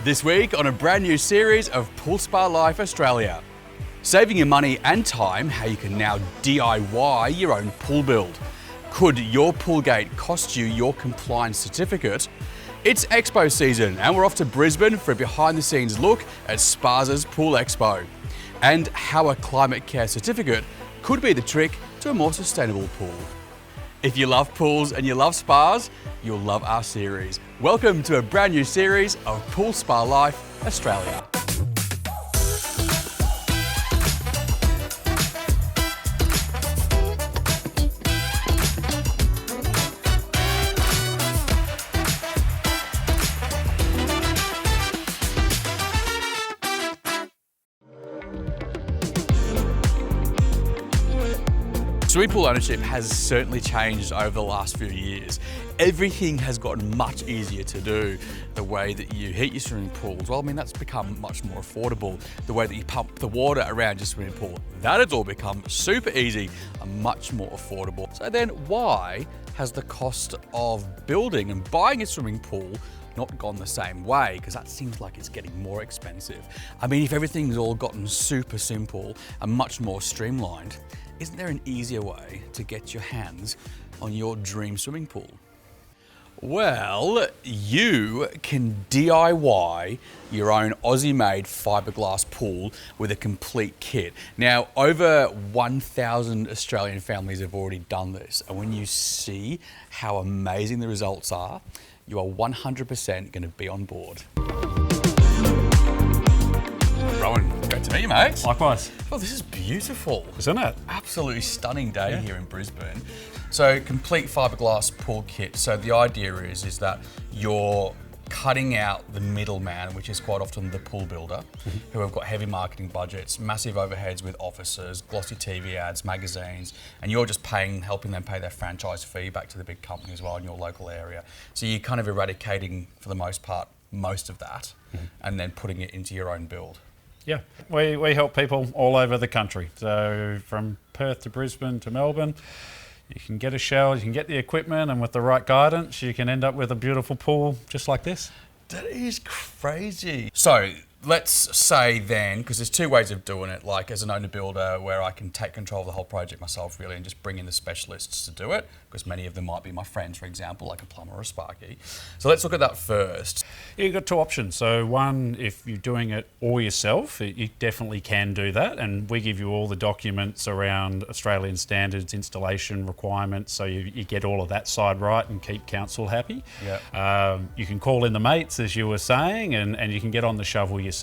This week on a brand new series of Pool Spa Life Australia. Saving your money and time, how you can now DIY your own pool build. Could your pool gate cost you your compliance certificate? It's Expo season and we're off to Brisbane for a behind the scenes look at SPASA's Pool Expo. And how a climate care certificate could be the trick to a more sustainable pool. If you love pools and you love spas, you'll love our series. Welcome to a brand new series of Pool Spa Life Australia. Swimming pool ownership has certainly changed over the last few years. Everything has gotten much easier to do. The way that you heat your swimming pools, well, I mean, that's become much more affordable. The way that you pump the water around your swimming pool, that has all become super easy and much more affordable. So then why has the cost of building and buying a swimming pool not gone the same way? Because that seems like it's getting more expensive. I mean, if everything's all gotten super simple and much more streamlined, isn't there an easier way to get your hands on your dream swimming pool? Well, you can DIY your own Aussie-made fiberglass pool with a complete kit. Now, over 1,000 Australian families have already done this, and when you see how amazing the results are, you are 100% going to be on board. Rowan, great to meet you, mate. Likewise. Oh, this is beautiful. Isn't it? Absolutely stunning day here in Brisbane. So, complete fiberglass pool kit. So the idea is that you're cutting out the middleman, which is quite often the pool builder, who have got heavy marketing budgets, massive overheads with offices, glossy TV ads, magazines, and you're just helping them pay their franchise fee back to the big company as well in your local area. So you're kind of eradicating, for the most part, most of that, and then putting it into your own build. Yeah, we help people all over the country. So from Perth to Brisbane to Melbourne, you can get a shell, you can get the equipment, and with the right guidance, you can end up with a beautiful pool just like this. That is crazy. So let's say then, because there's two ways of doing it, like as an owner builder where I can take control of the whole project myself really and just bring in the specialists to do it, because many of them might be my friends, for example, like a plumber or a sparky. So let's look at that first. You've got two options. So one, if you're doing it all yourself, you definitely can do that, and we give you all the documents around Australian standards, installation requirements, so you get all of that side right and keep council happy. Yeah. You can call in the mates, as you were saying, and you can get on the shovel yourself.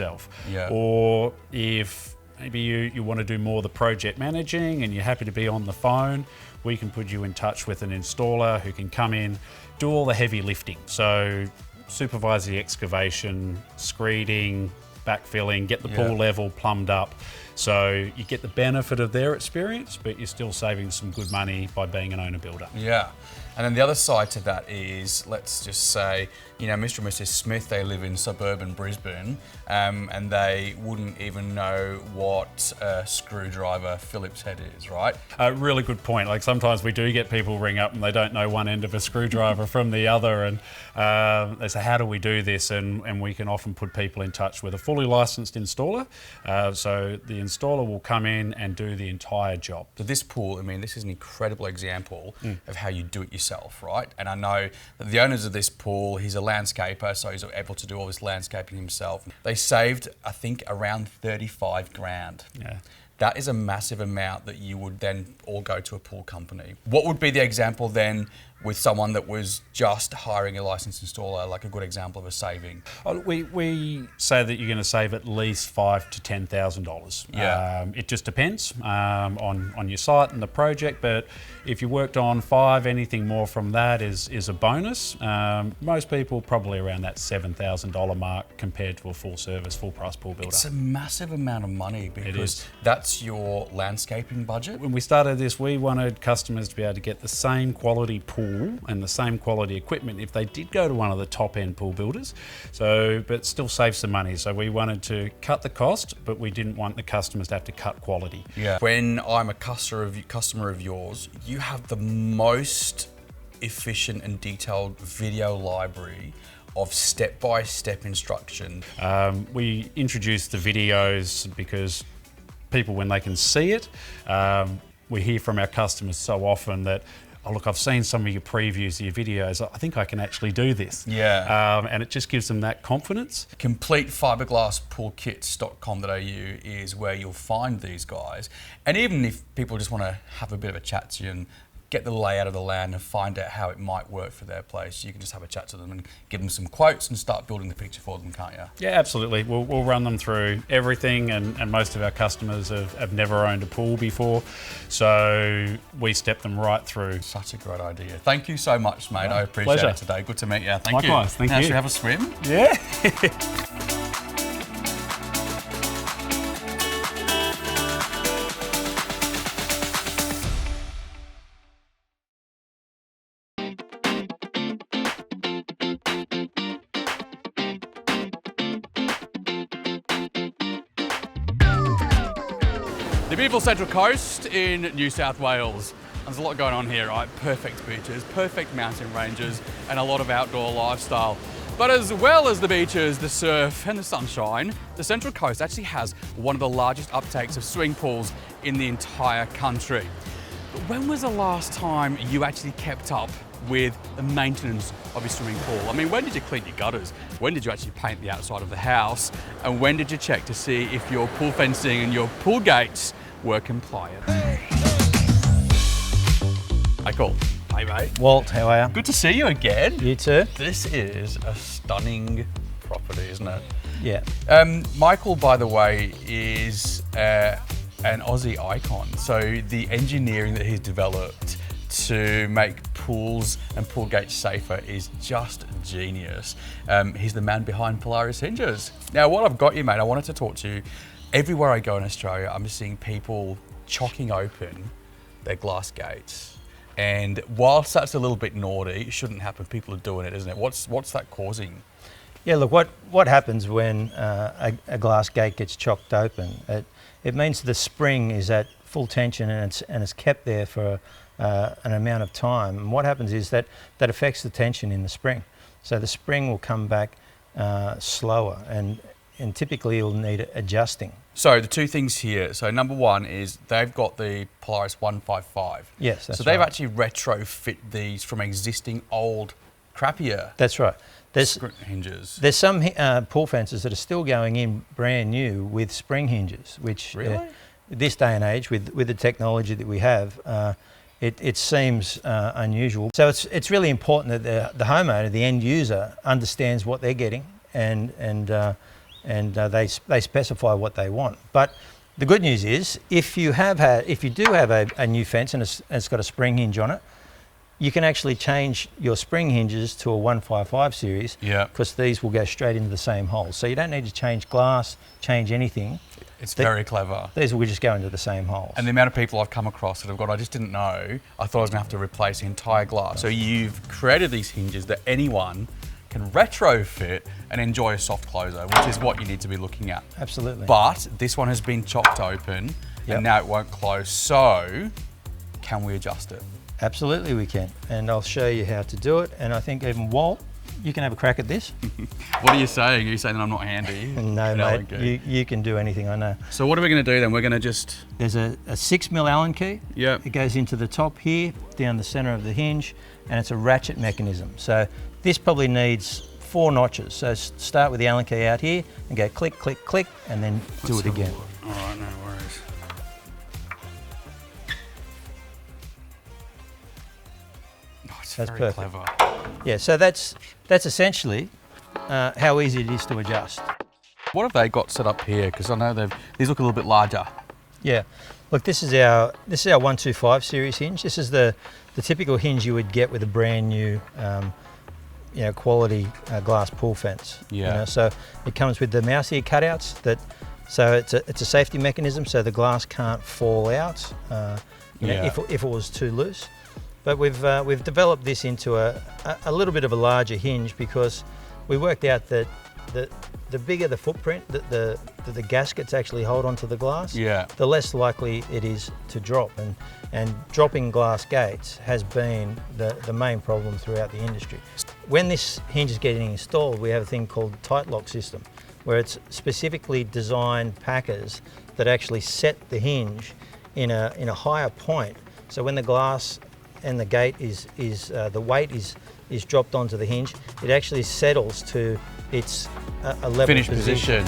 Yeah. Or if maybe you want to do more of the project managing and you're happy to be on the phone, we can put you in touch with an installer who can come in, do all the heavy lifting. So supervise the excavation, screeding, backfilling, get the pool level plumbed up. So you get the benefit of their experience, but you're still saving some good money by being an owner builder. Yeah. And then the other side to that is, let's just say, you know, Mr. and Mrs. Smith, they live in suburban Brisbane, and they wouldn't even know what a screwdriver Phillips head is, right? Really good point. Like sometimes we do get people ring up and they don't know one end of a screwdriver from the other, and they say, how do we do this? And we can often put people in touch with a fully licensed installer. So the installer will come in and do the entire job. So this pool, I mean, this is an incredible example of how you do it yourself, right? And I know that the owners of this pool, he's a landscaper, so he's able to do all this landscaping himself. They saved, I think, around 35 grand. Yeah. That is a massive amount that you would then all go to a pool company. What would be the example then with someone that was just hiring a licensed installer, like a good example of a saving? We say that you're going to save at least $5,000 to $10,000. Yeah. It just depends on your site and the project, but if you worked on 5, anything more from that is a bonus. Most people probably around that $7,000 mark compared to a full service, full price pool builder. It's a massive amount of money because that's your landscaping budget. When we started this, we wanted customers to be able to get the same quality pool and the same quality equipment if they did go to one of the top end pool builders, but still save some money. So we wanted to cut the cost, but we didn't want the customers to have to cut quality. Yeah. When I'm a customer of yours, you have the most efficient and detailed video library of step-by-step instruction. We introduce the videos because people, when they can see it, we hear from our customers so often that, oh look, I've seen some of your previews, your videos, I think I can actually do this. Yeah. And it just gives them that confidence. CompleteFibreglassPoolKits.com.au is where you'll find these guys. And even if people just want to have a bit of a chat to you and get the layout of the land and find out how it might work for their place, you can just have a chat to them and give them some quotes and start building the picture for them, can't you? Yeah, absolutely. We'll run them through everything, and most of our customers have never owned a pool before, so we step them right through. Such a great idea. Thank you so much, mate. I appreciate pleasure. it today. Good to meet you. Thank Likewise, you. thank now, you. Should we have a swim? Yeah. The beautiful Central Coast in New South Wales. There's a lot going on here, right? Perfect beaches, perfect mountain ranges, and a lot of outdoor lifestyle. But as well as the beaches, the surf and the sunshine, the Central Coast actually has one of the largest uptakes of swimming pools in the entire country. But when was the last time you actually kept up with the maintenance of your swimming pool? I mean, when did you clean your gutters? When did you actually paint the outside of the house? And when did you check to see if your pool fencing and your pool gates were compliant? Michael. Hi, mate. Walt, how are you? Good to see you again. You too? This is a stunning property, isn't it? Yeah. Michael, by the way, is an Aussie icon. So the engineering that he's developed to make pools and pool gates safer is just genius. He's the man behind Polaris Hinges. Now, what I've got you, mate, I wanted to talk to you. Everywhere I go in Australia, I'm seeing people chocking open their glass gates. And whilst that's a little bit naughty, it shouldn't happen. People are doing it, isn't it? What's that causing? Yeah, look, what happens when a glass gate gets chocked open? It means the spring is at full tension and it's kept there for an amount of time. And what happens is that affects the tension in the spring. So the spring will come back slower and typically it'll need adjusting. So the two things here. So number one is they've got the Polaris 155. Yes, that's So they've right. actually retrofit these from existing old, crappier That's right. There's hinges. There's some pool fences that are still going in brand new with spring hinges, which Really? this day and age with the technology that we have, it seems unusual. So it's really important that the homeowner, the end user, understands what they're getting and they specify what they want. But the good news is, if you do have a new fence and it's got a spring hinge on it, you can actually change your spring hinges to a 155 series, Yeah. because these will go straight into the same hole. So you don't need to change glass, change anything. It's very clever. These will just go into the same holes. And the amount of people I've come across that have gone, I just didn't know. I thought I was going to have to replace the entire glass. So you've created these hinges that anyone can retrofit and enjoy a soft closer, which is what you need to be looking at. Absolutely. But this one has been chopped open Yep. and now it won't close. So can we adjust it? Absolutely we can. And I'll show you how to do it. And I think even Walt, you can have a crack at this. What are you saying? Are you saying that I'm not handy? No, Allen mate, key? you can do anything, I know. So what are we going to do then? We're going to just... There's a 6mm Allen key. Yep. It goes into the top here, down the center of the hinge, and it's a ratchet mechanism. So this probably needs 4 notches. So start with the Allen key out here and go click, click, click, and then do it again. All right, no worries. Oh, it's That's very perfect. clever. Yeah, so that's essentially how easy it is to adjust. What have they got set up here? Because I know these look a little bit larger. Yeah, look, this is our 125 series hinge. This is the typical hinge you would get with a brand new, quality glass pool fence. Yeah. So it comes with the mouse ear cutouts. So it's a safety mechanism, so the glass can't fall out. Yeah. If it was too loose. But we've developed this into a little bit of a larger hinge because we worked out that the bigger the footprint that the gaskets actually hold onto the glass, Yeah. the less likely it is to drop. And dropping glass gates has been the main problem throughout the industry. When this hinge is getting installed, we have a thing called tight lock system, where it's specifically designed packers that actually set the hinge in a higher point. So when the glass and the gate is the weight is dropped onto the hinge, it actually settles to its a level Finished position.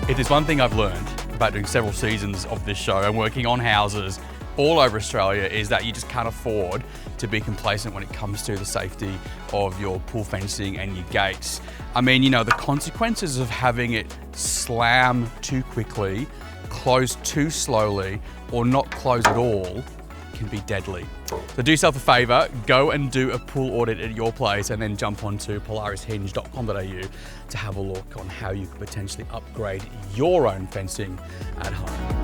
If there's one thing I've learned about doing several seasons of this show and working on houses all over Australia is that you just can't afford to be complacent when it comes to the safety of your pool fencing and your gates. I mean, you know, the consequences of having it slam too quickly, close too slowly, or not close at all can be deadly. So do yourself a favour, go and do a pool audit at your place and then jump onto polarishinge.com.au to have a look on how you could potentially upgrade your own fencing at home.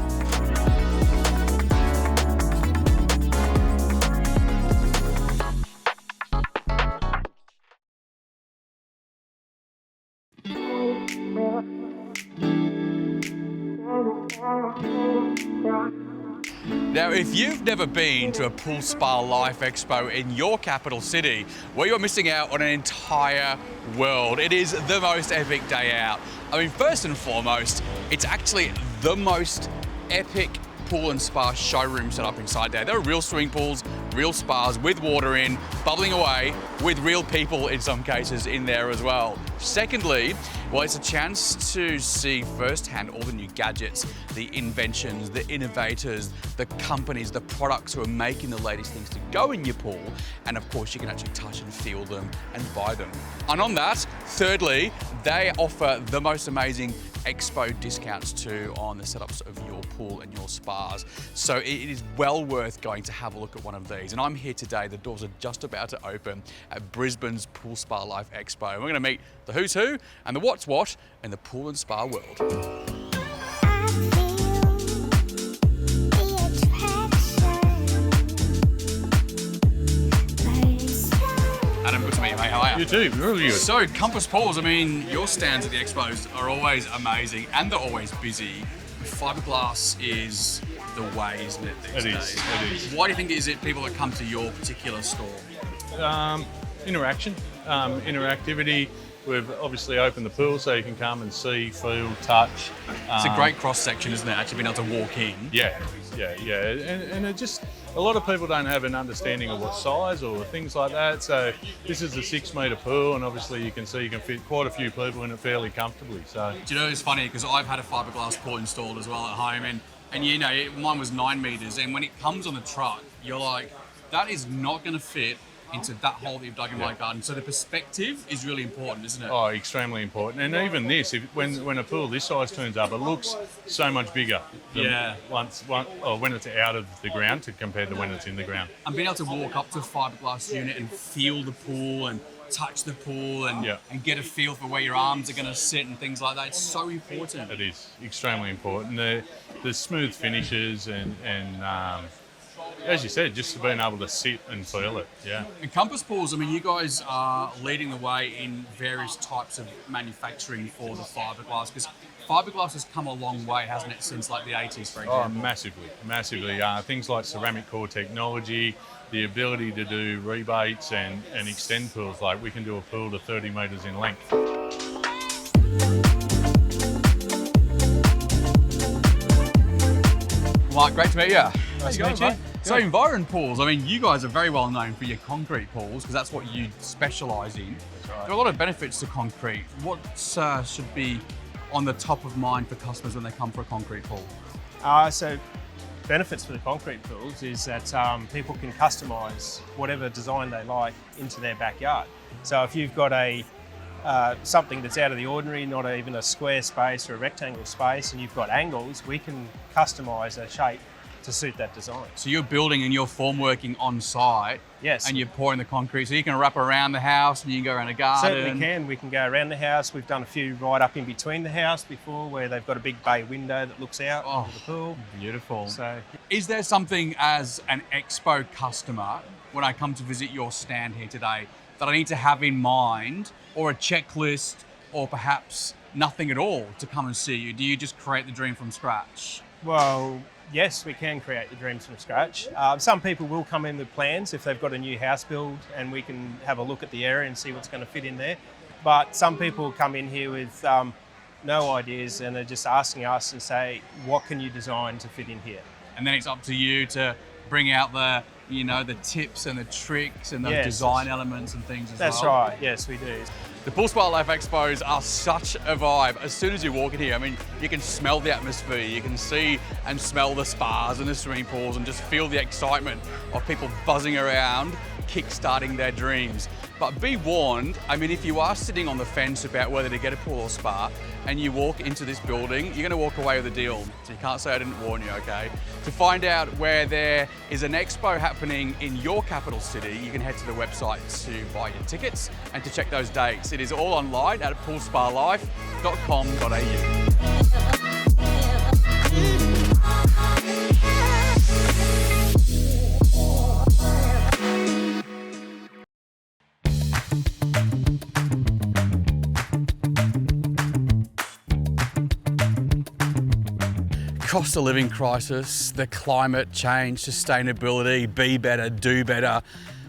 Now, if you've never been to a Pool Spa Life Expo in your capital city, well, you're missing out on an entire world. It is the most epic day out. I mean, first and foremost, it's actually the most epic pool and spa showroom set up inside there. There are real swimming pools, real spas with water in, bubbling away, with real people in some cases in there as well. Secondly, well, it's a chance to see firsthand all the new gadgets, the inventions, the innovators, the companies, the products who are making the latest things to go in your pool. And of course, you can actually touch and feel them and buy them. And on that, thirdly, they offer the most amazing expo discounts too on the setups of your pool and your spas. So it is well worth going to have a look at one of these. And I'm here today, the doors are just about to open at Brisbane's Pool Spa Life Expo. And we're gonna meet the who's who and the what's what in the pool and spa world. Adam, good to meet you, mate. How are you? You too, really good. So, Compass Pools, I mean, your stands at the expos are always amazing and they're always busy. Fiberglass is the way, isn't it, these days? It is. Why do you think is it people that come to your particular store? Interaction, interactivity. We've obviously opened the pool so you can come and see, feel, touch. It's a great cross section, isn't it? Actually being able to walk in. Yeah. And it just, a lot of people don't have an understanding of what size or things like that. So this is a 6 metre pool and obviously you can see you can fit quite a few people in it fairly comfortably. So. Do you know, it's funny because I've had a fiberglass pool installed as well at home and you know, mine was 9 metres and when it comes on the truck, you're like, that is not going to fit into that hole that you've dug in my garden. So the perspective is really important, isn't it? Oh, extremely important. And even this, when a pool this size turns up, it looks so much bigger than when it's out of the ground compared to when it's in the ground. And being able to walk up to a fiberglass unit and feel the pool and touch the pool and get a feel for where your arms are going to sit and things like that, it's so important. It is extremely important. The smooth finishes and as you said, just being able to sit and feel it, And Compass Pools, I mean, you guys are leading the way in various types of manufacturing for the fiberglass, because fiberglass has come a long way, hasn't it, since like the 80s, for example? Oh, massively. Things like ceramic core technology, the ability to do rebates and extend pools, like we can do a pool to 30 metres in length. Mark, great to meet you. Nice to meet you. So Environ Pools, I mean, you guys are very well known for your concrete pools because that's what you specialise in. That's right. There are a lot of benefits to concrete. What should be on the top of mind for customers when they come for a concrete pool? So benefits for the concrete pools is that people can customise whatever design they like into their backyard. So if you've got something that's out of the ordinary, not even a square space or a rectangle space, and you've got angles, we can customise a shape to suit that design. So you're building and you're formworking on site. Yes. And you're pouring the concrete, so you can wrap around the house and you can go around a garden. Certainly can. We can go around the house. We've done a few right up in between the house before where they've got a big bay window that looks out into the pool. Beautiful. So, is there something as an expo customer, when I come to visit your stand here today, that I need to have in mind, or a checklist, or perhaps nothing at all to come and see you? Do you just create the dream from scratch? well, Yes, we can create the dreams from scratch. Some people will come in with plans if they've got a new house build, and we can have a look at the area and see what's going to fit in there. But some people come in here with no ideas and are just asking us and say, what can you design to fit in here? And then it's up to you to bring out the, you know, the tips and the tricks and the Yes. design elements and things as well. That's right, yes, we do. The Pool Spa Life Expos are such a vibe. As soon as you walk in here, I mean, you can smell the atmosphere, you can see and smell the spas and the swimming pools and just feel the excitement of people buzzing around, kick-starting their dreams. But be warned, I mean, if you are sitting on the fence about whether to get a pool or spa and you walk into this building, you're gonna walk away with a deal. So you can't say I didn't warn you, okay? To find out where there is an expo happening in your capital city, you can head to the website to buy your tickets and to check those dates. It is all online at poolspalife.com.au. Cost of living crisis, the climate change, sustainability, be better, do better.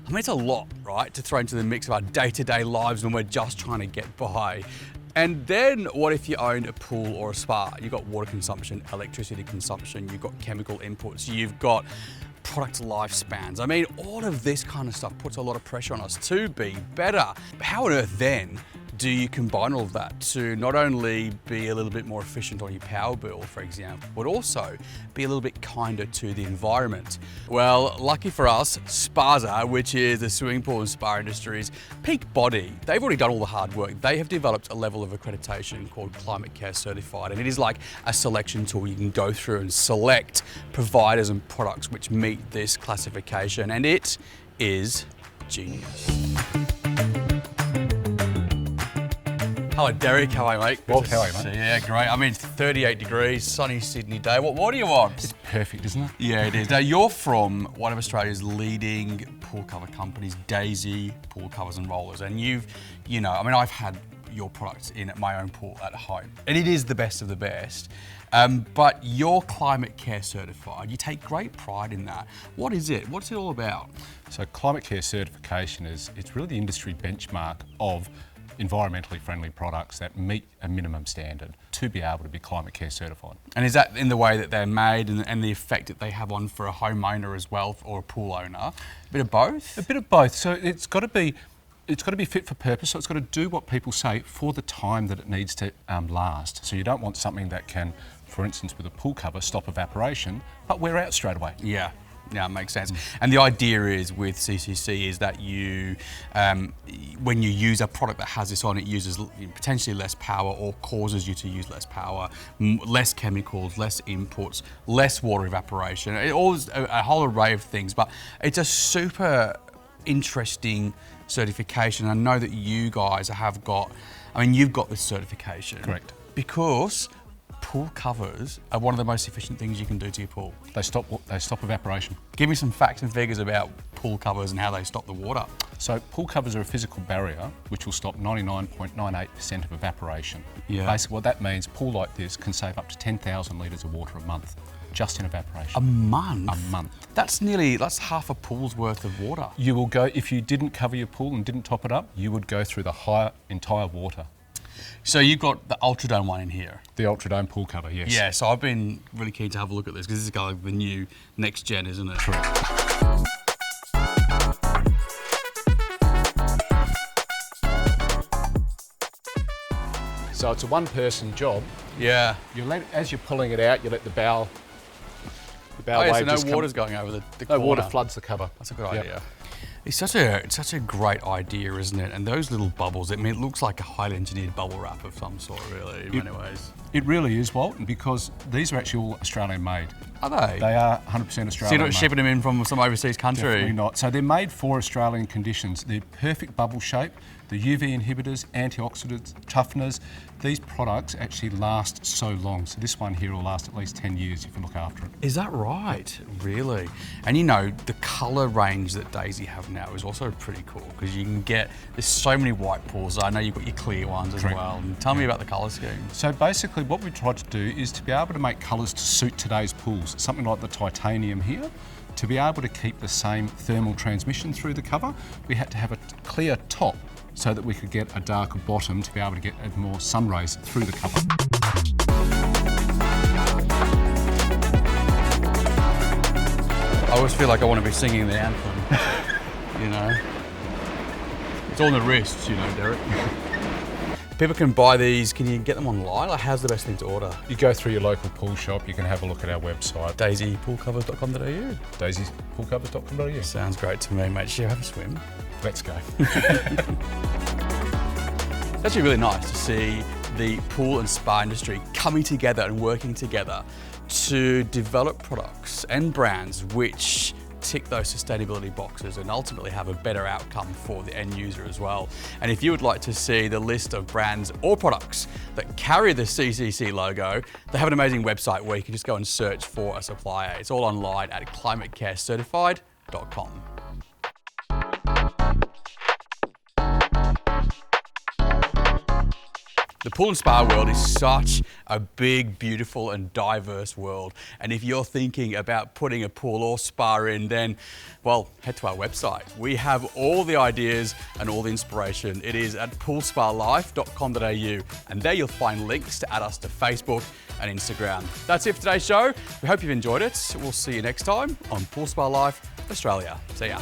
I mean, it's a lot, right, to throw into the mix of our day-to-day lives when we're just trying to get by. And then what if you owned a pool or a spa? You've got water consumption, electricity consumption, you've got chemical inputs, you've got product lifespans. I mean, all of this kind of stuff puts a lot of pressure on us to be better. But how on earth then do you combine all of that to not only be a little bit more efficient on your power bill, for example, but also be a little bit kinder to the environment? Well, lucky for us, SPASA, which is the swimming pool and spa industry's peak body, they've already done all the hard work. They have developed a level of accreditation called Climate Care Certified, and it is like a selection tool you can go through and select providers and products which meet this classification, and it is genius. Hello, Derek. How are you, mate? Well, how are you, mate? Yeah, great. I mean, 38 degrees, sunny Sydney day. What do you want? It's perfect, isn't it? Yeah, it is. Now, you're from one of Australia's leading pool cover companies, Daisy Pool Covers and Rollers, and I've had your products in at my own pool at home, and it is the best of the best. But you're Climate Care Certified. You take great pride in that. What is it? What's it all about? So Climate Care certification it's really the industry benchmark of environmentally friendly products that meet a minimum standard to be able to be Climate Care certified. And is that in the way that they're made and the effect that they have on for a homeowner as well, or a pool owner? A bit of both? A bit of both. So it's got to be fit for purpose, so it's got to do what people say for the time that it needs to last. So you don't want something that can, for instance, with a pool cover, stop evaporation, but wear out straight away. Yeah. Yeah, it makes sense. And the idea is with CCC is that you, when you use a product that has this on, it uses potentially less power or causes you to use less power, less chemicals, less inputs, less water evaporation. It all is a whole array of things, but it's a super interesting certification. I know that you guys have got, you've got this certification. Correct. Because pool covers are one of the most efficient things you can do to your pool. They stop evaporation. Give me some facts and figures about pool covers and how they stop the water. So pool covers are a physical barrier which will stop 99.98% of evaporation. Yeah. Basically what that means, a pool like this can save up to 10,000 litres of water a month, just in evaporation. A month? A month. That's half a pool's worth of water. You will go, if you didn't cover your pool and didn't top it up, you would go through the entire water. So you've got the Ultradome one in here. The Ultradome pool cover, yes. Yeah, so I've been really keen to have a look at this because this is kind of like the new next gen, isn't it? Correct. So it's a one-person job. Yeah. As you're pulling it out, you let the bow So wave no just water's going over the no corner. water floods the cover. That's a good Yep. idea. It's such a great idea, isn't it? And those little bubbles, it looks like a highly engineered bubble wrap of some sort, really, in many ways. It really is, Walton, because these are actually all Australian made. Are they? They are 100% Australian So you're not made. shipping them in from some overseas country? Definitely not. So they're made for Australian conditions. They're perfect bubble shape, the UV inhibitors, antioxidants, tougheners. These products actually last so long. So this one here will last at least 10 years if you look after it. Is that right? Really? And you know, the colour range that Daisy have now is also pretty cool because you can get, there's so many white pools. I know you've got your clear ones as well. And tell me about the colour scheme. So basically what we tried to do is to be able to make colours to suit today's pools, something like the titanium here. To be able to keep the same thermal transmission through the cover, we had to have a clear top so that we could get a darker bottom to be able to get more sun rays through the cover. I always feel like I want to be singing the anthem, you know. It's all in the wrists, you know, Derek. People can buy these, can you get them online? Like, how's the best thing to order? You go through your local pool shop, you can have a look at our website. daisypoolcovers.com.au. daisypoolcovers.com.au. Sounds great to me, mate. Should you have a swim? Let's go. It's actually really nice to see the pool and spa industry coming together and working together to develop products and brands which tick those sustainability boxes and ultimately have a better outcome for the end user as well. And if you would like to see the list of brands or products that carry the CCC logo, they have an amazing website where you can just go and search for a supplier. It's all online at climatecarecertified.com. The pool and spa world is such a big, beautiful and diverse world. And if you're thinking about putting a pool or spa in, then, well, head to our website. We have all the ideas and all the inspiration. It is at poolspalife.com.au. And there you'll find links to add us to Facebook and Instagram. That's it for today's show. We hope you've enjoyed it. We'll see you next time on Pool Spa Life Australia. See ya.